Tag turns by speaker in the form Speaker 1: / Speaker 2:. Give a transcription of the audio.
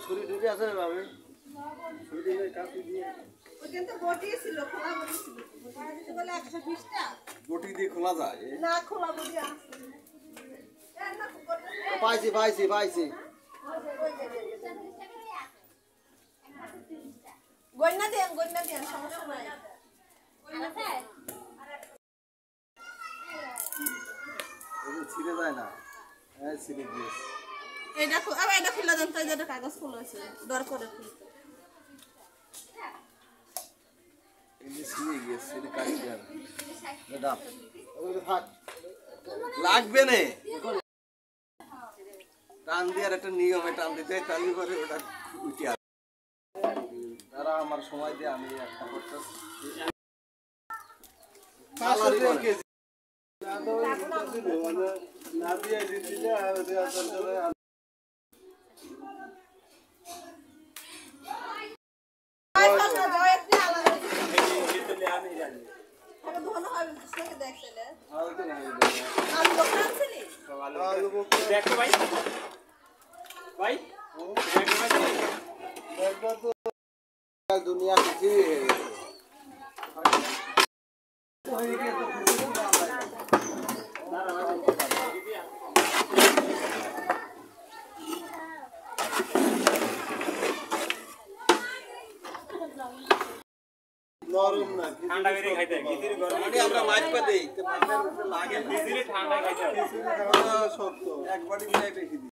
Speaker 1: ছুরি ঢুকে আছে ভাবে ছুরি দিয়ে কাটি দিয়ে
Speaker 2: ওখানে তো বটি ছিল খোলা বটি ছিল বটি বলে 120 টা
Speaker 1: বটি দিয়ে খোলা যায়
Speaker 2: না খোলা বটি আছে
Speaker 1: পাইছি পাইছি পাইছি
Speaker 2: গন্না দেন সমস্যা নাই
Speaker 1: এটা ছিঁড়ে যায় না হ্যাঁ ছিঁড়ে গিয়েছে
Speaker 2: এটা আবার এটা খুলে দেন তো এটা কাগজ ফুল আছে দর করে খুলতে
Speaker 1: এটা ছিঁড়ে গিয়েছে এটা কাটি দেন দাও ওটা থাক লাগবে না টান দেওয়ার একটা নিয়মে টান দিতে টানি করে ওটা উঠে আসে তারা আমার সময় দিয়ে আমি একটা করতেছি না দিয়ে দিচ্ছি আর
Speaker 3: দেখো ভাই ভাই
Speaker 1: दुनिया किसी नरम ना
Speaker 3: ঠান্ডা করে খাইতে গিদির গরম
Speaker 1: মানে আমরা মাছ পা দেই তে মাছের উপরে লাগে
Speaker 3: গিদির ঠান্ডা খাইতে
Speaker 1: শক্ত এক বাটি মিলাই রেখে দিই